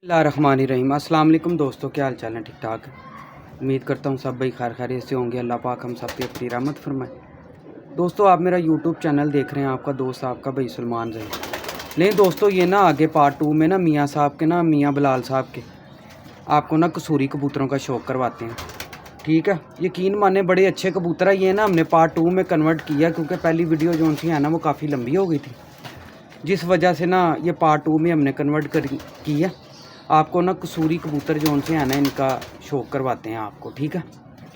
बिस्मिल्लाहिर्रहमानिर्रहीम। अस्सलाम वालेकुम दोस्तों, क्या हाल चाल है? ठीक ठाक। उम्मीद करता हूँ सब भाई खैर खैरियत से होंगे। अल्लाह पाक हम सब पे अपनी रहमत फरमाए। दोस्तों, आप मेरा यूट्यूब चैनल देख रहे हैं, आपका दोस्त आपका भाई सलमान ज़हीर। नहीं दोस्तों, ये ना आगे पार्ट 2 में ना मियाँ साहब के ना मियाँ बिलाल साहब के आपको ना कसूरी कबूतरों का शौक़ करवाते हैं। ठीक है, यकीन माने बड़े अच्छे कबूतर है। ये ना हमने पार्ट 2 में कन्वर्ट किया क्योंकि पहली वीडियो जो उनकी है ना वो काफ़ी लंबी हो गई थी, जिस वजह से ना ये पार्ट 2 में हमने कन्वर्ट किया। आपको ना कसूरी कबूतर जो उनसे है ना इनका शौक़ करवाते हैं आपको। ठीक है,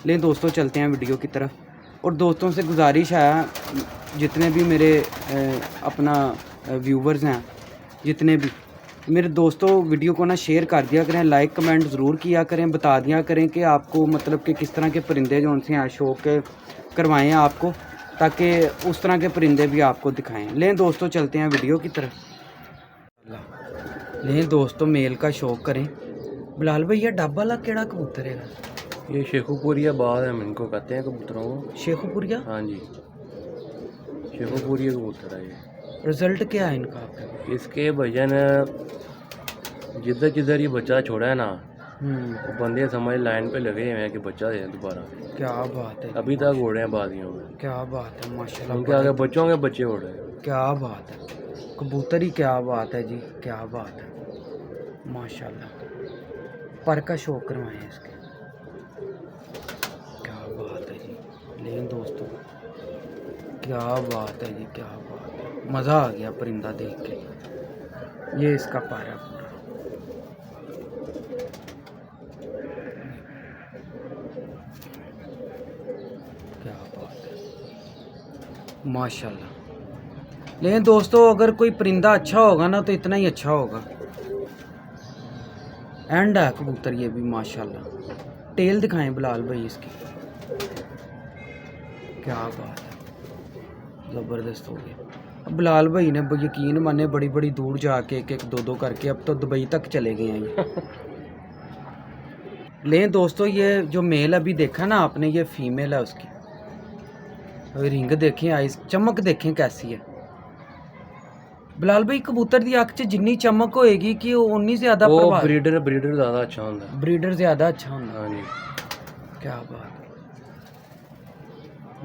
लेकिन दोस्तों चलते हैं वीडियो की तरफ। और दोस्तों से गुजारिश है, जितने भी मेरे अपना व्यूवर्स हैं, जितने भी मेरे दोस्तों, वीडियो को ना शेयर कर दिया करें, लाइक कमेंट ज़रूर किया करें, बता दिया करें कि आपको मतलब कि किस तरह के परिंदे जो उनसे हैं शौक़ करवाएँ हैं आपको, ताकि उस तरह के परिंदे भी आपको दिखाएँ। लें दोस्तों चलते हैं वीडियो की तरफ। लें दोस्तों, मेल का शौक़ करें। बिलाल भैया डब वाला केड़ा कबूतर है? ये शेखुपुरिया बाद हम इनको कहते हैं कबूतरों को। शेखुपुरिया? हाँ जी, शेखुपुरिया कबूतर है ये। रिज़ल्ट क्या है इनका आपका? इसके भजन जिधर जिधर ये बच्चा छोड़ा है ना, वो बंदे समझ लाइन पे लगे हुए हैं कि बच्चा दे दोबारा। क्या बात है, अभी तक उड़ रहे हैं बाजियों में। क्या बात है, माशाल्लाह। उनके आगे बच्चों के बच्चे उड़ रहे हैं। क्या बात है, कबूतर ही क्या बात है जी, क्या बात है, माशाल्लाह। पर का शौक़ करवाएं इसके, क्या बात है जी। लेकिन दोस्तों क्या बात है जी, क्या बात है, मज़ा आ गया परिंदा देख के। ये इसका पारा पूरा, क्या बात है, माशाल्लाह। लेकिन दोस्तों अगर कोई परिंदा अच्छा होगा ना तो इतना ही अच्छा होगा। एंड है कबूतर ये भी माशाल्लाह। टेल दिखाएं बिलाल भाई इसकी, क्या बात है, ज़बरदस्त हो गया। अब बिलाल भाई ने यकीन माने बड़ी बड़ी दूर जाके एक एक दो दो करके अब तो दुबई तक चले गए हैं ये। लें दोस्तों, ये जो मेल अभी देखा ना आपने, ये फीमेल है उसकी। अभी रिंग देखें, आइस चमक देखें कैसी है। बिलाल भाई कबूतर दी अख च जिन्नी चमक होएगी कि उन्नी ज़्यादा प्रभाव। ब्रीडर ज़्यादा अच्छा होता है। ब्रीडर ज़्यादा अच्छा होता हाँ है। जी, क्या बात है,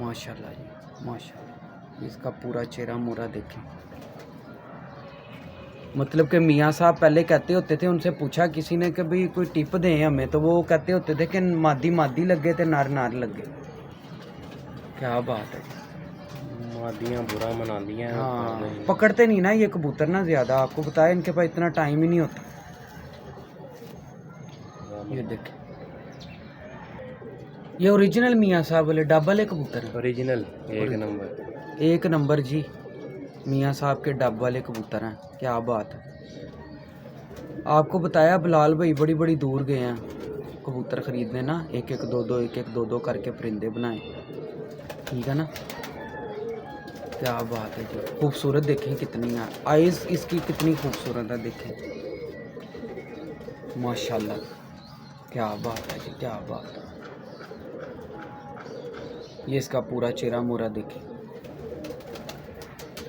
माशाल्लाह जी, माशाल्लाह। इसका पूरा चेहरा मोरा देखें। मतलब कि मियाँ साहब पहले कहते होते थे, उनसे पूछा किसी ने कि भाई कोई टिप दें हमें, तो वो कहते होते थे कि मादी मादी लगे तो नार नार लगे। क्या बात है, मादियाँ बुरा मनाती हैं। हाँ पकड़ते नहीं ना ये कबूतर ना ज़्यादा, आपको बताया इनके पास इतना टाइम ही नहीं होता। ये देखें, ये ओरिजिनल मियाँ साहब वाले डब वाले कबूतर हैं। ओरिजिनल एक नंबर जी, मियाँ साहब के डब वाले कबूतर हैं। क्या बात है, आपको बताया बिलाल भाई बड़ी बड़ी दूर गए हैं कबूतर ख़रीदने ना, एक एक दो दो करके परिंदे बनाए। ठीक है ना, क्या बात है जी। खूबसूरत देखें कितनी है, आइज़ इसकी कितनी खूबसूरत है देखें, माशाल्लाह। क्या बात है जी, क्या बात है। ये इसका पूरा चेहरा मोरा देखें।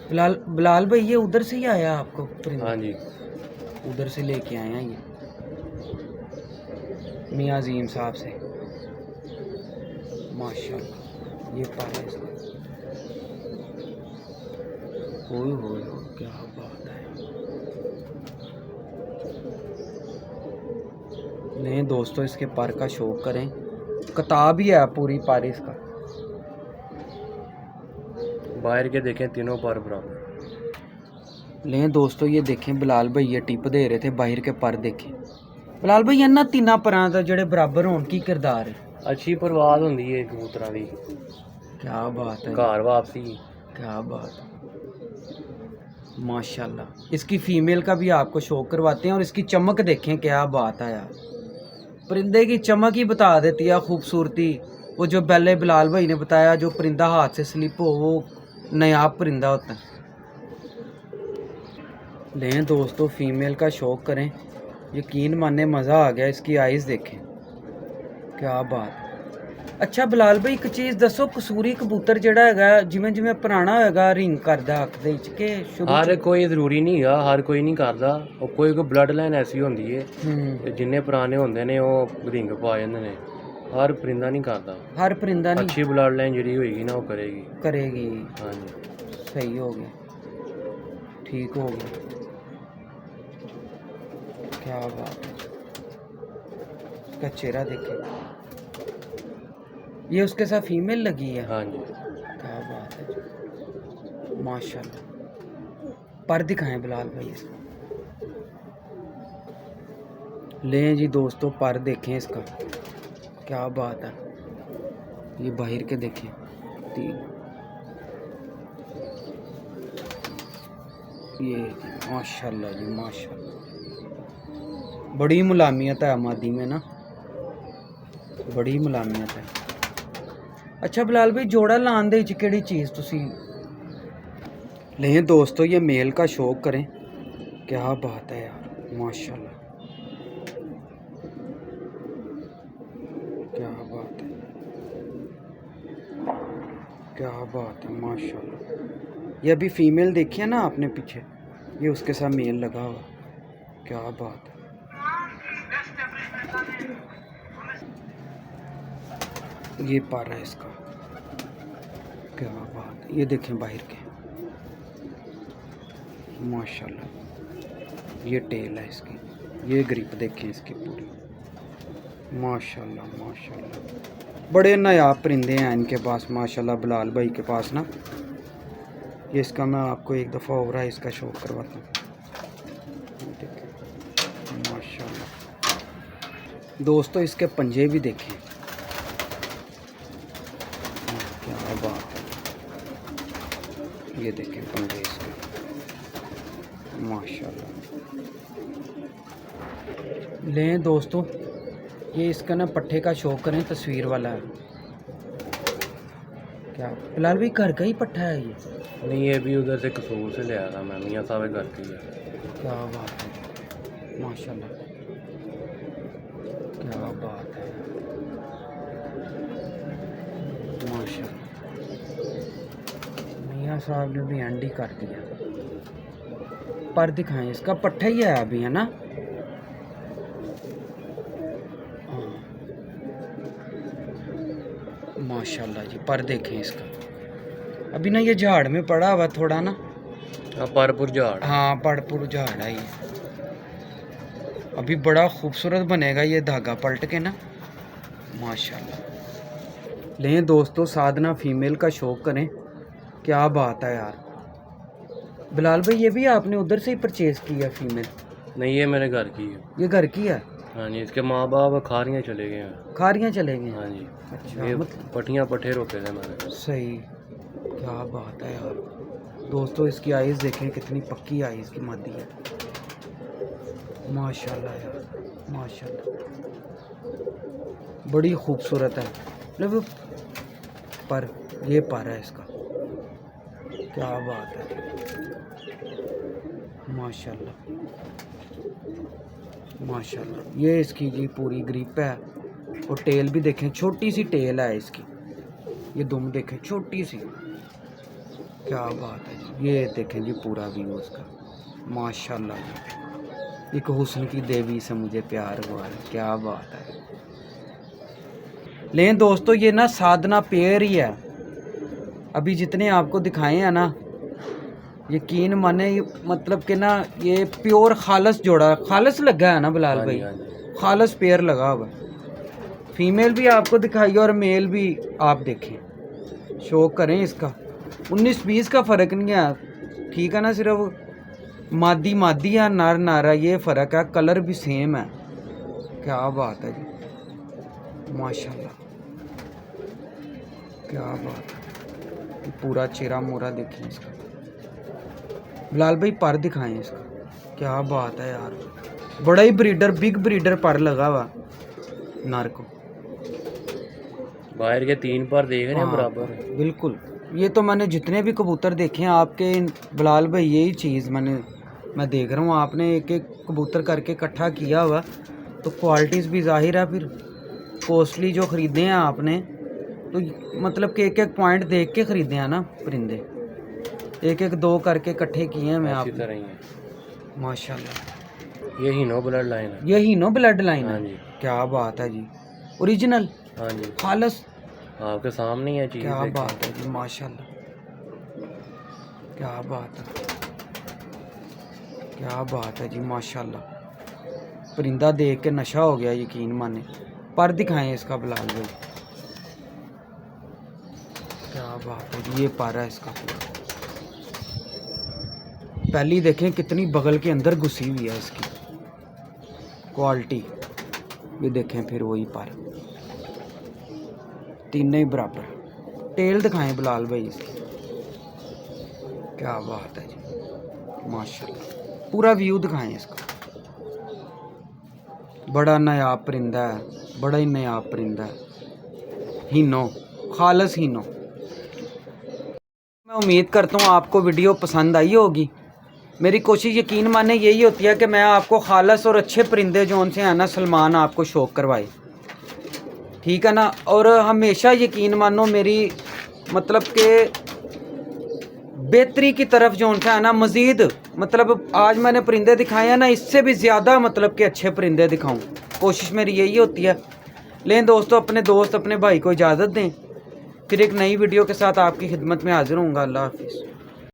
बिलाल भाई ये उधर से ही आया आपको परिंदा? हाँ जी, उधर से लेके आए हैं ये मियाँ अजीम साहब से, माशाल्लाह। ये पाया इसका, हो क्या बात है। नहीं दोस्तों, इसके पर का शौक़ करें, किताब ही है पूरी पर इसका। बाहर के देखें तीनों पर बराबर। लें दोस्तों, ये देखें बिलाल भाई ये टिप दे रहे थे, बाहर के पर देखें। बिलाल भाई इन्ना तीना परां दा जेह्ड़े बराबर होन की किरदार है? अच्छी परवाज होंदी है कबूतरां दी। क्या बात है, घर वापसी। क्या बात है, माशाल्लाह। इसकी फ़ीमेल का भी आपको शौक़ करवाते हैं और इसकी चमक देखें, क्या बात है यार। परिंदे की चमक ही बता देती है खूबसूरती। वो जो पहले बिलाल भाई ने बताया, जो परिंदा हाथ से स्लिप हो वो नायाब परिंदा होता है। लें दोस्तों, फ़ीमेल का शौक़ करें, यकीन माने मज़ा आ गया। इसकी आइज़ देखें, क्या बात है, ਅੱਛਾ ਬਿਲਾਲ ਭਾਈ ਇੱਕ ਚੀਜ਼ ਦੱਸੋ, ਕਸੂਰੀ ਕਬੂਤਰ ਜਿਹੜਾ ਹੈਗਾ ਜਿਵੇਂ ਜਿਵੇਂ ਪੁਰਾਣਾ ਹੋਏਗਾ ਰਿੰਗ ਕਰਦਾ ਅੱਖ ਦੇ ਵਿੱਚ ਕਿ ਸ਼ੁਰੂ ਹਰ ਕੋਈ ਜ਼ਰੂਰੀ ਨਹੀਂ ਹੈਗਾ, ਹਰ ਕੋਈ ਨਹੀਂ ਕਰਦਾ। ਉਹ ਕੋਈ ਬਲੱਡ ਲਾਈਨ ਐਸੀ ਹੁੰਦੀ ਏ ਹੂੰ ਤੇ ਜਿੰਨੇ ਪੁਰਾਣੇ ਹੁੰਦੇ ਨੇ ਉਹ ਰਿੰਗ ਪਾ ਜਾਂਦੇ ਨੇ। ਹਰ ਪਰਿੰਦਾ ਨਹੀਂ ਕਰਦਾ। ਹਰ ਪਰਿੰਦਾ ਨਹੀਂ ਅੱਛੀ ਬਲੱਡ ਲਾਈਨ ਜਿਹੜੀ ਹੋਏਗੀ ਨਾ ਉਹ ਕਰੇਗੀ। करेगी। ਹਾਂਜੀ। सही हो गया, ठीक हो गया, क्या बात है। उसका चेहरा देखे, ये उसके साथ फीमेल लगी है। ਹਾਂਜੀ। क्या बात है जी, माशाल्लाह। पर दिखाएं बिलाल भाई इसको, लें जी दोस्तों पर देखें इसका, क्या बात है। ये बाहर के देखें तीन, ये जी माशाल्लाह जी माशाल्लाह, बड़ी मुलामियत है मादी में ना, बड़ी मुलामियत है। अच्छा बिलाल भाई जोड़ा लान दे केड़ी चीज़ तुसी लें दोस्तों, ये मेल का शौक करें, क्या बात है यार माशाल्लाह, क्या बात है, क्या बात है माशाल्लाह। ये अभी फीमेल देखी है ना आपने पीछे, ये उसके साथ मेल लगा हुआ, क्या बात है। ये पर है इसका, क्या बात है। ये देखें बाहर के माशाल्लाह, ये टेल है इसकी, ये ग्रिप देखें इसकी पूरी, माशाल्लाह माशाल्लाह। बड़े नायाब परिंदे हैं इनके पास माशाल्लाह बिलाल भाई के पास ना। ये इसका मैं आपको एक दफ़ा और है इसका शौक करवाता हूँ, माशाल्लाह। दोस्तों इसके पंजे भी देखें, क्या बात है। ये देखें पंजे इसके, माशाल्लाह। लें दोस्तों, ये इसका ना पट्ठे का शौक करें, तस्वीर वाला है। क्या बिलाल भाई घर का ही पट्ठा है ये? नहीं, ये भी उधर से कसूर से ले आया था मैं, मियाँ साहब घर की है। क्या बात है माशाल्लाह, क्या बात है माशाल्लाह। मियाँ साहब ने भी एंड ही कर दिया। पर दिखाएं, इसका पट्ठा ही है अभी है ना। हाँ माशाल्लाह जी, पर देखें इसका, अभी ना ये झाड़ में पड़ा हुआ थोड़ा ना। परपुर झाड़। हाँ पड़पुर झाड़ है ये, अभी बड़ा खूबसूरत बनेगा ये धागा पलट के ना, माशाल्लाह। लें दोस्तों, साधना फीमेल का शौक करें, क्या बात है यार। बिलाल भाई ये भी आपने उधर से ही परचेज़ की है फीमेल? नहीं, ये मेरे घर की है। ये घर की है? हाँ जी। इसके माँ बाप खारियाँ चले गए हैं। खारियाँ चले गए? हाँ जी। अच्छा, ये मतलब पट्टियाँ पट्ठे रोके थे मैंने। सही, क्या बात है यार। दोस्तों इसकी आइज़ देखें, कितनी पक्की आइज़ की मादी है, माशाल्लाह यार माशाल्लाह, बड़ी खूबसूरत है। मतलब पर ये पर है इसका, क्या बात है माशाल्लाह माशाल्लाह। ये इसकी जी पूरी ग्रिप है, और टेल भी देखें, छोटी सी टेल है इसकी। ये दुम देखें छोटी सी, क्या बात है जी। ये देखें जी पूरा व्यू उसका, माशाल्लाह। एक हुस्न की देवी से मुझे प्यार हुआ है, क्या बात है। लेकिन दोस्तों ये ना साधना पेयर ही है, अभी जितने आपको दिखाए हैं ना, यकीन माने मतलब कि ना ये प्योर खालस जोड़ा, खालस लगा है ना बिलाल हाँ जी, भाई, हाँ जी। खालस पेयर लगा हुआ। फीमेल भी आपको दिखाई और मेल भी आप देखें, शौक करें इसका। 19-20 का फ़र्क नहीं है, ठीक है ना, सिर्फ मादी मादी है, नर नारा, ये फ़र्क है, कलर भी सेम है, क्या बात है जी माशाल्लाह, क्या बात है। पूरा चेहरा मोरा देखें इसका, बिलाल भाई पर दिखाएं इसका, क्या बात है यार। बड़ा ही ब्रीडर, बिग ब्रीडर पर लगा हुआ नर को। बाहर के 3 पर देख रहे हैं हाँ, बराबर। बिल्कुल। ये तो मैंने जितने भी कबूतर देखे हैं आपके बिलाल भाई, यही चीज़ मैं देख रहा हूँ, आपने एक एक कबूतर करके इकट्ठा किया हुआ, तो क्वालिटीज़ भी ज़ाहिर है, फिर कॉस्टली जो ख़रीदे हैं आपने तो मतलब कि एक एक पॉइंट देख के ख़रीदे हैं ना परिंदे, एक एक दो करके इकट्ठे किए हैं मैं इसी आप तरह ही है। माशाल्लाह। ये हीनो ब्लड लाइन है। ये हीनो ब्लड लाइन हाँ है, जी। क्या बात है जी, ओरिजिनल हाँ जी, खालस, आपके सामने ही है चीज़। क्या देखें। बात है जी माशाल्लाह, क्या बात है, क्या बात है जी माशाल्लाह। परिंदा देख के नशा हो गया यकीन माने। पर दिखाएं इसका बिलाल भाई, क्या बात है जी, ये पर है इसका पूरा। पहली देखें कितनी बगल के अंदर घुसी हुई है इसकी क्वालिटी, ये देखें फिर वही पर, तीनों ही बराबर। टेल दिखाएं बिलाल भाई इसकी, क्या बात है जी माशाल्लाह। पूरा व्यू दिखाएं इसका, बड़ा नायाब परिंदा है, बड़ा ही नायाब परिंदा है, हीनो, खालस हीनो। मैं उम्मीद करता हूँ आपको वीडियो पसंद आई होगी। मेरी कोशिश यकीन माने यही होती है कि मैं आपको खालस और अच्छे परिंदे जो उनसे हैं ना सलमान आपको शौक करवाए, ठीक है ना। और हमेशा यकीन मानो मेरी मतलब के बेहतरी की तरफ जो उनसे है ना मज़ीद, मतलब आज मैंने परिंदे दिखाए हैं ना, इससे भी ज़्यादा मतलब कि अच्छे परिंदे दिखाऊं, कोशिश मेरी यही होती है। लेकिन दोस्तों अपने दोस्त अपने भाई को इजाज़त दें, फिर एक नई वीडियो के साथ आपकी खिदमत में हाजिर होऊंगा। अल्लाह हाफिज़।